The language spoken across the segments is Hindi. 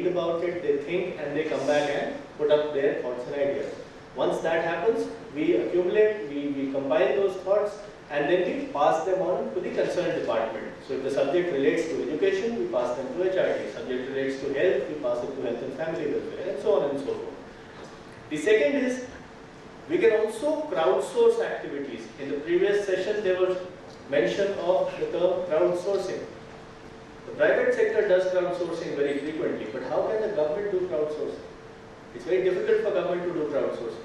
read about it, they think, and they come back and put up their thoughts and ideas. Once that happens, we accumulate, we compile those thoughts, and then we pass them on to the concerned department. So if the subject relates to education, we pass them to HRD. Subject relates to health, we pass it to health and family welfare, and so on and so forth. The second is, we can also crowdsource activities. In the previous session, there was mention of the term crowdsourcing. The private sector does crowdsourcing very frequently, but how can the government do crowdsourcing? It's very difficult for government to do crowdsourcing.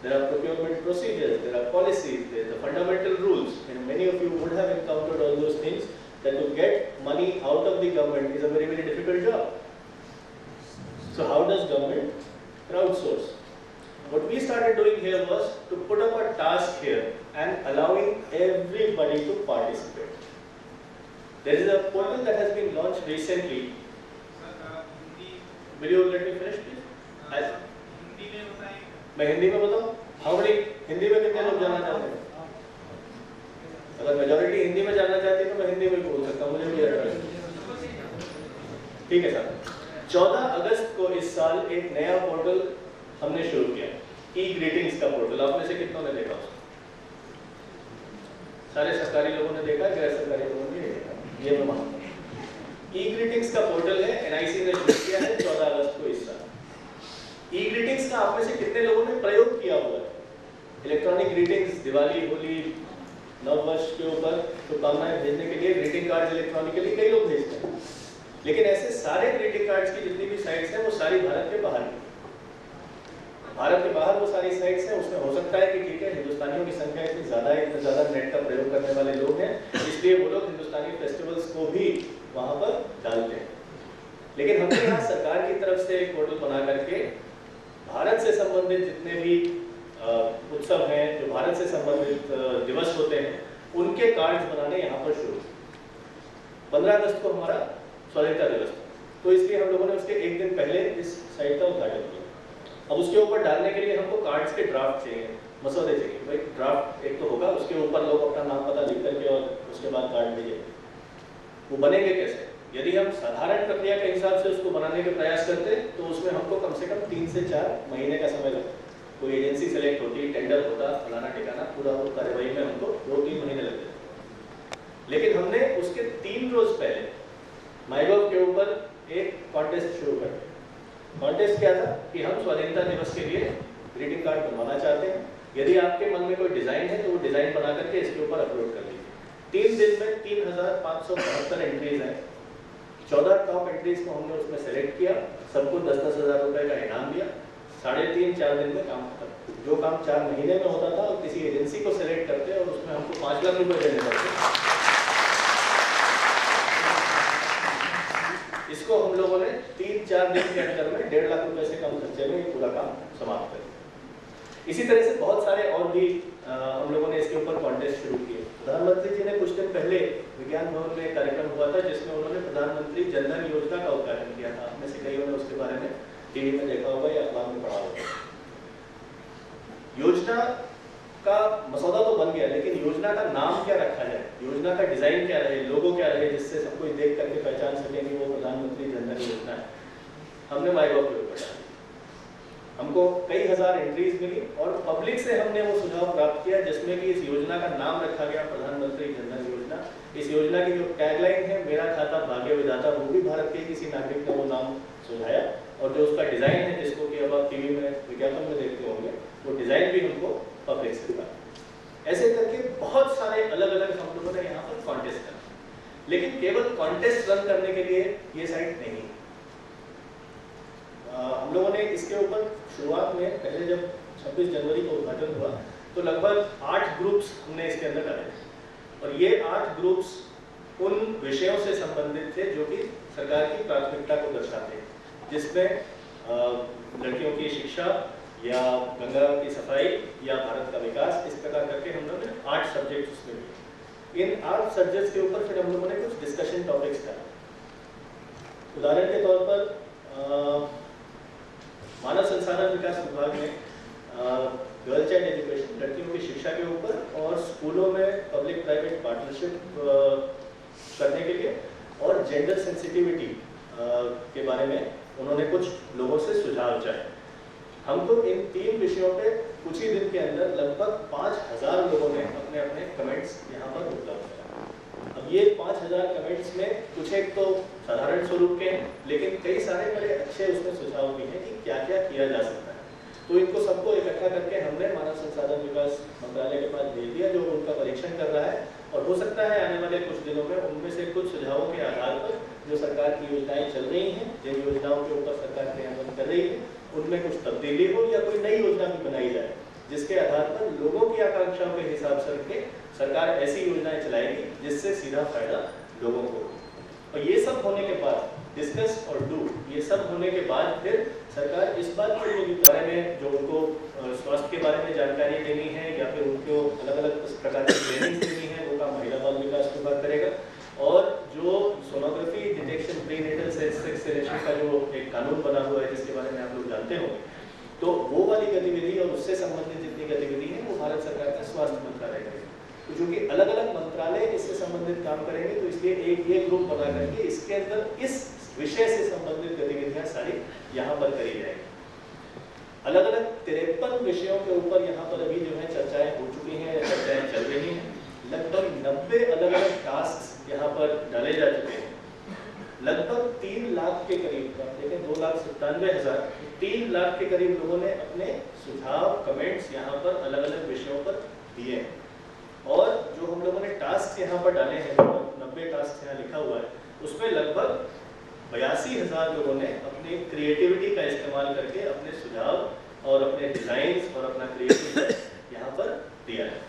There are procurement procedures, there are policies, there are the fundamental rules, and many of you would have encountered all those things, that to get money out of the government is a very, very difficult job. So how does government crowdsource? What we started doing here was to put up a task here and allowing everybody to participate. There is a portal that has been launched recently. Will you let me finish, please? मैं हिंदी में बताऊं? हाँ बड़ी हिंदी में कितने लोग जानना चाहते हैं? अगर मेजॉरिटी हिंदी में जानना चाहती है तो मैं हिंदी में बोल सकता हूँ, मुझे भी अच्छा लगता। ठीक है सर। 14 अगस्त को इस साल एक नया पोर्टल हमने शुरू किया, ई-ग्रीटिंग्स का पोर्टल। आप में से कितनों ने देखा उसको? सारे सरकारी लोगों ने देखा, गैर सरकारी लोगों ने नहीं देखा, ये मैं मानता हूँ। ई-ग्रीटिंग्स का पोर्टल है, NIC ने शुरू किया है 14 अगस्त को इस साल। ई-ग्रीटिंग्स का आप में से कितने लोगों ने प्रयोग किया हुआ है? इलेक्ट्रॉनिक ग्रीटिंग्स, दिवाली, होली, नववर्ष के ऊपर शुभकामनाएं भेजने के लिए ग्रीटिंग कार्ड्स इलेक्ट्रॉनिकली कई लोग भेजते हैं, लेकिन ऐसे सारे ग्रीटिंग कार्ड्स की जितनी भी साइट्स हैं वो सारी भारत के बाहर हैं। भारत के बाहर वो सारी साइट्स हैं, उसमें हो सकता है कि ठीक है हिंदुस्तानियों की संख्या इतनी ज़्यादा नेट का प्रयोग करने वाले लोग हैं, इसलिए वो लोग हिंदुस्तानी फेस्टिवल्स को भी वहाँ पर डालते हैं। लेकिन हमने यहाँ सरकार की तरफ से एक पोर्टल बना करके भारत से संबंधित जितने भी उत्सव हैं, जो भारत से संबंधित दिवस होते हैं, उनके कार्ड्स बनाने यहाँ पर शुरू। 15 अगस्त को हमारा स्वाधीनता दिवस था, तो इसलिए हम लोगों ने उसके एक दिन पहले इस साइट का उद्घाटन किया। अब उसके ऊपर डालने के लिए हमको कार्ड्स के ड्राफ्ट चाहिए, मसौदे चाहिए। भाई ड्राफ्ट एक तो होगा, उसके ऊपर लोग अपना नाम पता लिख करके और उसके बाद कार्ड भेजेंगे। वो बनेंगे कैसे? यदि हम साधारण प्रक्रिया के हिसाब से उसको बनाने के प्रयास करते तो उसमें हमको कम से कम 3 से 4 महीने का समय लगता। कोई एजेंसी सेलेक्ट होती, टेंडर होता, फलाना ठिकाना, पूरा वो कार्यवाही में हमको 2-3 महीने लगते। लेकिन हमने उसके 3 रोज पहले माईगव के ऊपर एक कॉन्टेस्ट शुरू कर दिया। कॉन्टेस्ट क्या था कि हम स्वाधीनता दिवस के लिए ग्रीटिंग कार्ड बनवाना चाहते हैं। यदि आपके मन में कोई डिजाइन है तो वो डिजाइन बना करके इसके ऊपर अपलोड कर लीजिए। 3 दिन में 3572 एंट्रीज हैं। 14 टॉप एंट्रीज को हमने उसमें सेलेक्ट किया, सबको 10-10 हज़ार रुपए का इनाम दिया। 3.5-4 दिन में काम खत्म। जो काम 4 महीने में होता था, और किसी एजेंसी को सेलेक्ट करते और उसमें हमको 5 लाख रुपए देने पड़ते, इसको हम लोगों ने 3-4 दिन के अंदर में 1.5 लाख रुपए से कम खर्चे में पूरा काम समाप्त कर। इसी तरह से बहुत सारे और भी हम लोगों ने इसके ऊपर कॉन्टेस्ट शुरू किए। प्रधानमंत्री जी ने कुछ दिन पहले विज्ञान भवन में एक कार्यक्रम हुआ था जिसमें उन्होंने प्रधानमंत्री जन धन योजना का उद्घाटन किया था। आप में से कईयों ने उसके बारे में टीवी में देखा होगा या अखबार में पढ़ा होगा। योजना का मसौदा तो बन गया, लेकिन योजना का नाम क्या रखा जाए, योजना का डिजाइन क्या रहे, लोगो क्या रहे, जिससे सब कोई देख करके पहचान सके कि वो प्रधानमंत्री जन धन योजना है। हमने माईगव के ऊपर डाला। हमको कई हजार एंट्रीज मिली और पब्लिक से हमने वो सुझाव प्राप्त किया जिसमें कि इस योजना का नाम रखा गया प्रधानमंत्री जन धन योजना। इस योजना की जो टैगलाइन है, मेरा खाता भाग्य विधाता, वो भी भारत के किसी नागरिक ने वो नाम सुझाया। और जो उसका डिजाइन है, जिसको कि अब आप टीवी में विज्ञापन में देखते होंगे, वो डिजाइन भी हमको पब्लिक से मिला। ऐसे करके बहुत सारे अलग अलग हम लोगों ने यहाँ पर कॉन्टेस्ट करा। लेकिन केवल कॉन्टेस्ट रन करने के लिए ये साइट नहीं। हम लोगों ने इसके ऊपर शुरुआत में पहले जब 26 जनवरी को उद्घाटन हुआ तो लगभग 8 ग्रुप्स हमने इसके अंदर डाले, और ये 8 ग्रुप्स उन विषयों से संबंधित थे जो कि सरकार की प्राथमिकता को दर्शाते हैं, जिसमें लड़कियों की शिक्षा या गंगा की सफाई या भारत का विकास, इस प्रकार करके हम लोगों ने 8 सब्जेक्ट उसमें लिए। इन 8 सब्जेक्ट्स के ऊपर फिर हम लोगों ने कुछ डिस्कशन टॉपिक्स करा। उदाहरण के तौर पर मानव संसाधन विकास विभाग ने गर्ल चाइल्ड एजुकेशन, लड़कियों की शिक्षा के ऊपर, और स्कूलों में पब्लिक प्राइवेट पार्टनरशिप करने के लिए, और जेंडर सेंसिटिविटी के बारे में उन्होंने कुछ लोगों से सुझाव चाहे। हमको इन 3 विषयों पे कुछ ही दिन के अंदर लगभग 5000 लोगों ने अपने अपने कमेंट्स यहाँ पर उपलब्ध कराए। अब ये 5000 कमेंट्स में कुछ एक तो साधारण स्वरूप के हैं, लेकिन कई सारे बड़े अच्छे उसमें सुझाव भी हैं कि क्या क्या किया जा सकता है। तो इनको सबको इकट्ठा करके हमने मानव संसाधन विकास मंत्रालय के पास भेज दिया, जो उनका परीक्षण कर रहा है। और हो सकता है आने वाले कुछ दिनों में उनमें से कुछ सुझावों के आधार पर जो सरकार की योजनाएं चल रही हैं, जिन योजनाओं के ऊपर सरकार क्रियान्वयन कर रही है, उनमें कुछ तब्दीली हो या कोई नई योजना भी बनाई जाए, जिसके आधार पर लोगों की आकांक्षाओं के हिसाब से सरकार ऐसी योजनाएं चलाएगी जिससे सीधा फायदा लोगों को। और ये सब होने के बाद डिस्कस और डू, ये सब होने के बाद फिर सरकार इस बात के बारे में जो उनको स्वास्थ्य के बारे में जानकारी देनी है या फिर उनको अलग अलग प्रकार की ट्रेनिंग देनी है, वो काम महिला बाल विकास विभाग करेगा। और जो sonography detection prenatal sex selection का जो एक कानून बना हुआ है, जिसके बारे में आप लोग जानते होंगे, तो वो वाली गतिविधि और उससे संबंधित जितनी गतिविधि है वो भारत सरकार का स्वास्थ्य मंत्रालय करेगा। तो जो कि अलग अलग मंत्रालय इससे संबंधित काम करेंगे, तो इसलिए एक ये ग्रुप बना करके इसके अंदर इस विषय से संबंधित गतिविधियां सारी यहाँ पर करी जाएगी। अलग अलग 53 विषयों के ऊपर यहाँ पर अभी जो है चर्चाएं हो चुकी हैं, चर्चाएं चल रही हैं। लगभग 90 अलग अलग टास्क यहाँ पर डाले जा चुके हैं। लगभग 3 लाख के करीब, देखें 2,97,000, 3 लाख के करीब लोगों ने अपने सुझाव कमेंट्स यहाँ पर अलग अलग विषयों पर दिए हैं। और जो हम लोगों ने टास्क यहाँ पर डाले हैं, 90 टास्क यहाँ लिखा हुआ है, उसमें लगभग 82,000 लोगों ने अपनी क्रिएटिविटी का इस्तेमाल करके अपने सुझाव और अपने डिजाइन्स और अपना क्रिएटिव यहाँ पर दिया है।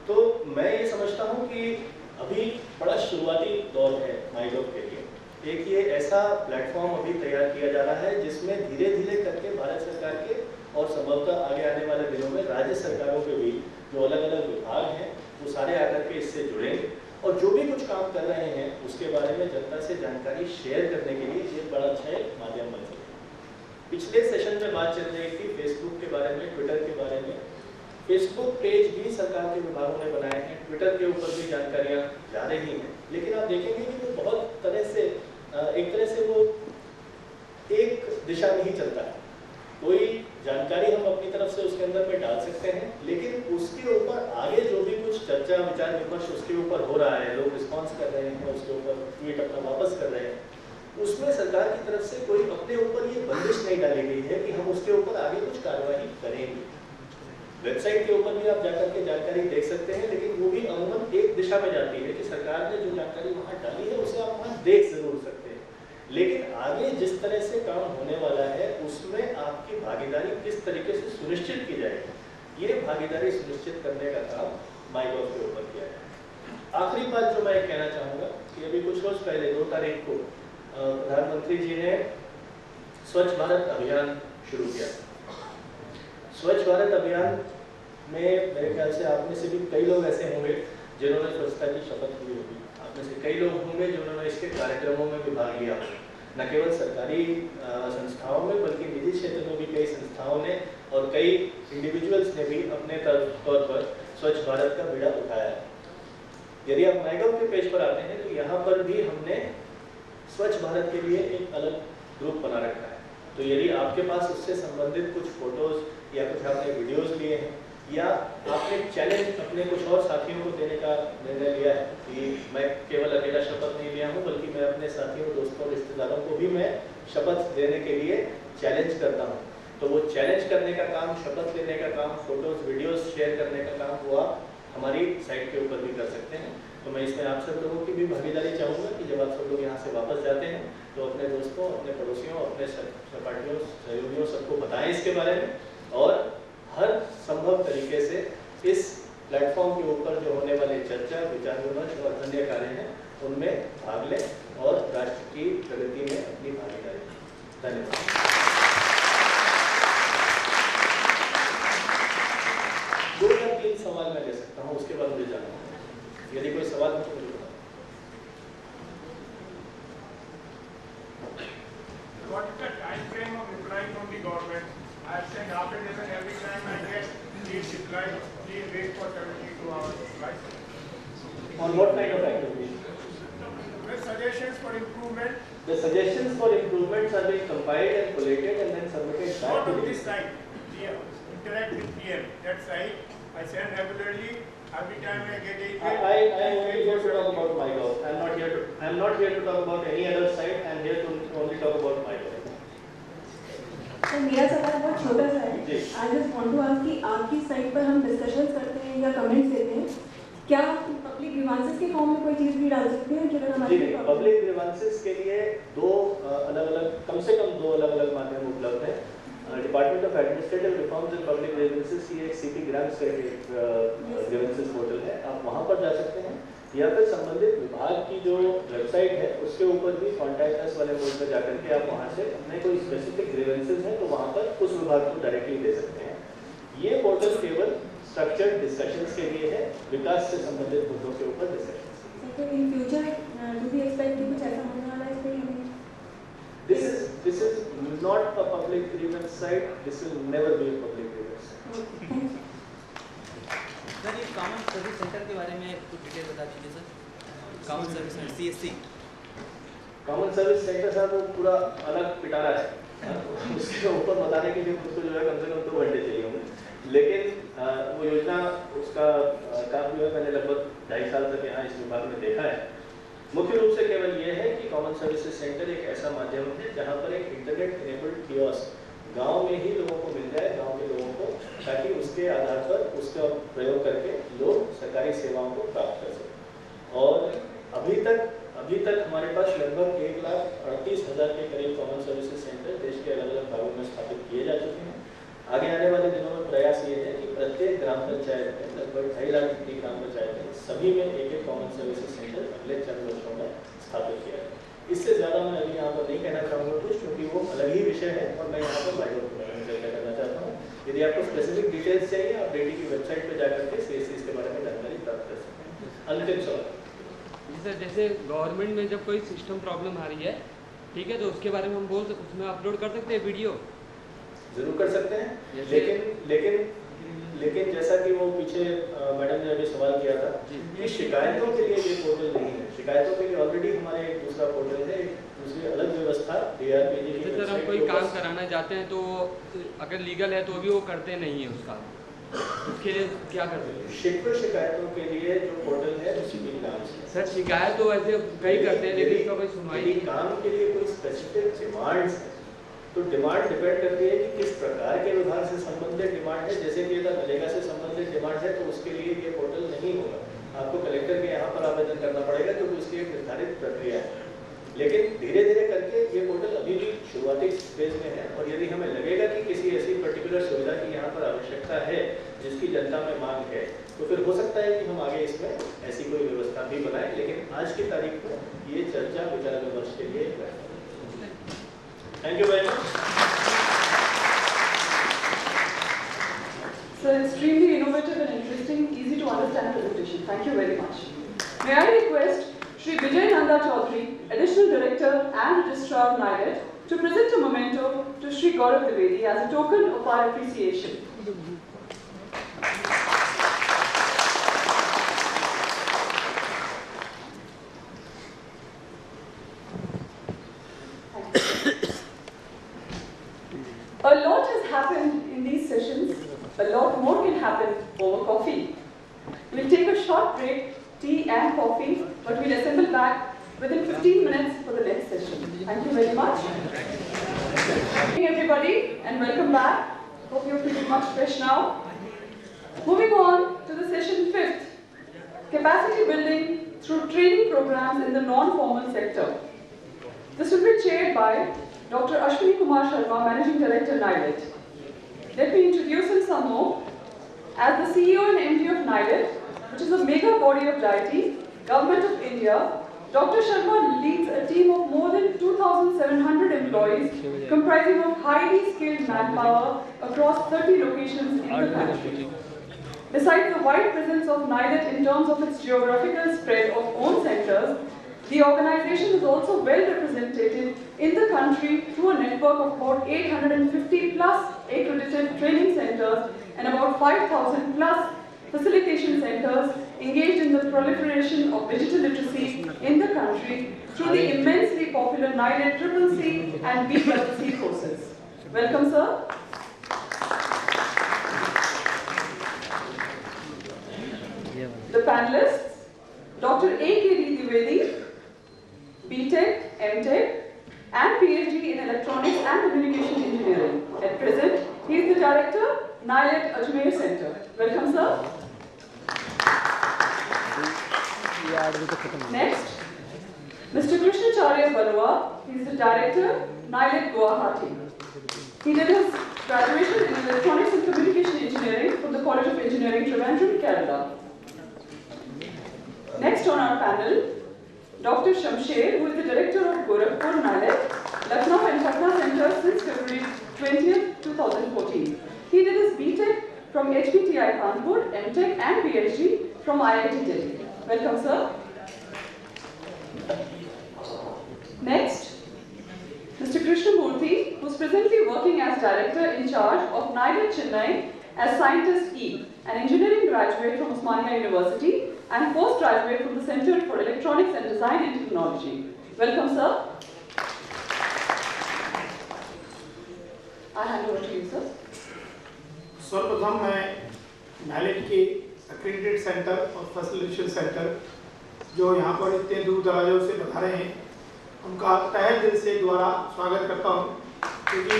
तो मैं ये समझता हूँ कि अभी बड़ा शुरुआती दौर है माईगव के लिए। एक ये ऐसा प्लेटफॉर्म अभी तैयार किया जा रहा है जिसमें धीरे धीरे करके भारत सरकार के और संभवतः आगे आने वाले दिनों में राज्य सरकारों के भी जो अलग अलग विभाग हैं वो सारे आकर के इससे जुड़ेंगे और जो भी कुछ काम कर रहे हैं उसके बारे में जनता से जानकारी शेयर करने के लिए ये बड़ा अच्छा एक माध्यम बन सकता है। पिछले सेशन में बात चल रही थी फेसबुक के बारे में, ट्विटर के बारे में। फेसबुक पेज भी सरकार के विभागों ने बनाए हैं, ट्विटर के ऊपर भी जानकारियाँ जा रही हैं, लेकिन आप देखेंगे कि वो बहुत तरह से एक तरह से वो एक दिशा में ही चलता है। कोई जानकारी हम अपनी तरफ से उसके अंदर में डाल सकते हैं, लेकिन उसके ऊपर आगे जो भी कुछ चर्चा विचार विमर्श उसके ऊपर हो रहा है, लोग रिस्पॉन्स कर रहे हैं, उसके ऊपर ट्वीट अपना वापस कर रहे हैं, उसमें सरकार की तरफ से कोई अपने ऊपर ये बंदिश नहीं डाली गई है कि हम उसके ऊपर आगे कुछ कार्रवाई करेंगे। वेबसाइट के ऊपर भी आप जाकर के जानकारी देख सकते हैं, लेकिन वो भी अमूमन एक दिशा में जाती है कि सरकार ने जो जानकारी वहाँ डाली है उसे आप वहाँ देख जरूर सकते हैं, लेकिन आगे जिस तरह से काम होने वाला है उसमें आपकी भागीदारी किस तरीके से सुनिश्चित की जाएगी, ये भागीदारी सुनिश्चित करने का काम माईगव के ऊपर किया है। आखिरी बात जो मैं कहना चाहूँगा कि अभी कुछ रोज पहले 2 तारीख को प्रधानमंत्री जी ने स्वच्छ भारत अभियान शुरू किया। स्वच्छ भारत अभियान में मेरे ख्याल से आप में से भी कई लोग ऐसे होंगे जिन्होंने स्वच्छता की शपथ ली होगी। आप में से कई लोग होंगे जिन्होंने इसके कार्यक्रमों में भी भाग लिया, न केवल सरकारी संस्थाओं में बल्कि निजी क्षेत्र में भी कई संस्थाओं ने और कई इंडिविजुअल्स ने भी अपने तौर पर स्वच्छ भारत का बीड़ा उठाया है। यदि आप माईगव के पेज पर आते हैं तो यहाँ पर भी हमने स्वच्छ भारत के लिए एक अलग ग्रुप बना रखा है। तो यदि आपके पास उससे संबंधित कुछ फोटोज या कुछ आपने वीडियोस लिए हैं या आपने चैलेंज अपने कुछ और साथियों को देने का निर्णय लिया है कि मैं केवल अकेला शपथ नहीं लिया हूँ बल्कि मैं अपने साथियों, दोस्तों, रिश्तेदारों को भी मैं शपथ देने के लिए चैलेंज करता हूँ, तो वो चैलेंज करने का काम, शपथ लेने का काम, फोटोज वीडियोस शेयर करने का काम वो आप हमारी साइट के ऊपर भी कर सकते हैं। तो मैं इसमें आप सब लोगों की भी भागीदारी चाहूँगा कि जब आप सब लोग यहाँ से वापस जाते हैं तो अपने दोस्तों, अपने पड़ोसियों, अपने सहपाठियों, सहयोगियों सबको बताएं इसके बारे में और हर संभव तरीके से इस प्लेटफॉर्म के ऊपर जो होने वाली चर्चा, विचार विमर्श और अन्य कार्य हैं उनमें भाग लें और राष्ट्र की प्रगति में अपनी भागीदारी दें। धन्यवाद। 2 या 3 सवाल मैं ले सकता हूँ, उसके बाद मुझे जाना है। यदि कोई सवाल हो तो मुझे बताओ। What is the time frame of replying from the government? I have sent application every time I get please reply, please wait for 72 hours. Right? On what kind of activity? The suggestions for improvement. The suggestions for improvements are being compiled and collated and then submitted back Not to on the this side. Yeah, interact with PM. That side, I send regularly. Every time I get a email. I am only here to talk about MyGov. I am not here to talk about any other site. I am here to only talk about MyGov. तो मेरा सवाल बहुत छोटा सा है। जी। I just want to ask कि आपकी साइट पर हम डिस्कशंस करते हैं या कमेंट्स देते हैं, क्या पब्लिक ग्रीवांसेस के फॉर्म में कोई चीज़ भी डाल सकते हैं? अगर हमारे जी, पब्लिक ग्रीवांसेस के लिए कम से कम दो अलग अलग माध्यम उपलब्ध हैं। Department of administrative reforms and public grievances ये एक सीपी ग्राम्स का ग्रीवेंसेस पोर्टल है, आप वहाँ पर जा सकते हैं या फिर संबंधित विभाग की जो वेबसाइट है उसके ऊपर भी कॉन्टैक्ट अस वाले मोड पर जाकर के आप वहाँ से अपने कोई स्पेसिफिक ग्रीवेंसेस हैं तो वहाँ पर उस विभाग को डायरेक्टली दे सकते हैं। ये पोर्टल केवल स्ट्रक्चर्ड डिस्कशंस के लिए है, विकास से संबंधित मुद्दों के ऊपर discussions. In future do we expect कि कुछ ऐसा होने वाला है इस पे? This is not a public grievance site. This will never be a public grievance site. Sir, ये कॉमन सर्विस सेंटर के बारे में कुछ डिटेल बता दीजिए sir. Common service centre CSC। Common service centre साहब वो पूरा अलग पिटारा है, उसके ऊपर बताने के लिए मुझको जो है कम से कम 2 घंटे चाहिए होंगे। लेकिन वो योजना उसका काम जो है मैंने लगभग 2.5 साल तक यहाँ इस विभाग में देखा है। मुख्य रूप से केवल ये है कि कॉमन सर्विसेज सेंटर एक ऐसा माध्यम है जहाँ पर एक इंटरनेट इनेबल्ड कियोस्क गांव में ही लोगों को मिल जाए, गांव के लोगों को, ताकि उसके आधार पर उसका प्रयोग करके लोग सरकारी सेवाओं को प्राप्त कर सकें। और अभी तक हमारे पास लगभग 1,38,000 के करीब कॉमन सर्विसेज सेंटर देश के अलग अलग भागों में स्थापित किए जा चुके हैं। आगे आने वाले दिनों में प्रयास ये है कि प्रत्येक ग्राम पंचायत में लगभग 2.5 लाख की ग्राम पंचायत में सभी में एक कॉमन सर्विसेज सेंटर अगले 4 वर्षों में स्थापित किया है। इससे ज़्यादा मैं अभी यहाँ पर नहीं कहना चाहूँगा कुछ, क्योंकि वो अलग ही विषय है और मैं यहाँ पर MyGov के बारे में चर्चा करना चाहता हूँ। यदि आपको स्पेसिफिक डिटेल्स चाहिए आप डेटी की वेबसाइट पर जाकर के CSC के बारे में जानकारी प्राप्त कर सकते हैं। अंतिम सवाल जी सर, जैसे गवर्नमेंट में जब कोई सिस्टम प्रॉब्लम आ रही है, ठीक है, तो उसके बारे में हम उसमें अपलोड कर सकते हैं वीडियो? जरूर कर सकते हैं, लेकिन जैसा कि वो पीछे मैडम ने अभी सवाल किया था कि शिकायतों के लिए ये पोर्टल नहीं है। शिकायतों के लिए ऑलरेडी हमारे एक दूसरा पोर्टल है, एक दूसरी अलग व्यवस्था DRPG की। सर, हम कोई काम कराना चाहते हैं तो अगर लीगल है तो भी वो करते नहीं है उसका, उसके लिए क्या कर सकते हैं? शिकायतों के लिए जो पोर्टल है उसी के नाम से। सर, शिकायत तो वैसे कई करते हैं लेकिन इसका कोई सुनवाई नहीं। काम के लिए कोई स्पेसिफिक डिमांड्स है तो डिमांड डिपेंड करती है कि किस प्रकार के विभाग से संबंधित डिमांड है। जैसे कि अगर मनरेगा से संबंधित डिमांड है तो उसके लिए ये पोर्टल नहीं होगा, आपको कलेक्टर के यहाँ पर आवेदन करना पड़ेगा क्योंकि उसकी एक निर्धारित प्रक्रिया है। लेकिन धीरे धीरे करके ये पोर्टल अभी भी शुरुआती फेज में है और यदि हमें लगेगा कि किसी ऐसी पर्टिकुलर सुविधा की यहाँ पर आवश्यकता है जिसकी जनता में मांग है तो फिर हो सकता है कि हम आगे इसमें ऐसी कोई व्यवस्था भी बनाएं। लेकिन आज की तारीख में ये चर्चा विचार विमर्श के लिए। Thank you very much. So extremely innovative and interesting, easy to understand presentation. Thank you very much. May I request Shri Vijay Nanda Chaudhary, Additional Director and Registrar NIDET, to present a memento to Shri Gaurav Dwivedi as a token of our appreciation. A lot has happened in these sessions. A lot more can happen over coffee. We'll take a short break, tea and coffee, but we'll assemble back within 15 minutes for the next session. Thank you very much. Good evening, everybody, and welcome back. Hope you're feeling much fresh now. Moving on to the session 5th, capacity building through training programs in the non-formal sector. This will be chaired by Dr. Ashwini Kumar Sharma, Managing Director, NIDET. Let me introduce him some more. As the CEO and MD of NIDET, which is a mega body of deity, Government of India, Dr. Sharma leads a team of more than 2,700 employees, comprising of highly skilled manpower across 30 locations in the country. Besides the wide presence of NIDET in terms of its geographical spread of own centers, the organization is also well represented in the country through a network of about 850 plus accredited training centers and about 5,000 plus facilitation centers engaged in the proliferation of digital literacy in the country through the immensely popular NILET CCC and BCC courses. Welcome, sir. The panelists, Dr. A.K.D. Dwivedi, B.Tech, M.Tech, and PhD in Electronics and Communication Engineering. At present, he is the Director, NILET Ajmer Center. Welcome, sir. Next, Mr. Krishnacharya Barua, he is the Director, NILET Guwahati. He did his graduation in Electronics and Communication Engineering from the College of Engineering, Trivandrum, Kerala. Next on our panel, Dr. Shamsher, who is the Director of Gorakhpur NILET, Lucknow and Patna Center since February 20th, 2014. He did his B.Tech from HPTI Kanpur, M.Tech and PhD from IIT Delhi. Welcome, sir. Next, Mr. Krishnamurthy, who is presently working as Director in charge of NILET Chennai as Scientist E, an engineering graduate from Osmania University and postgraduate from the Center for Electronics and Design and Technology. Welcome, sir. I hand over to you, sir. सर्वप्रथम मैं नाइलेट के एक्रेडिटेड सेंटर और फैसिलिटेशन सेंटर जो यहाँ पर इतने दूर दराजों से बता रहे हैं उनका तहे दिल से दोबारा स्वागत करता हूँ, क्योंकि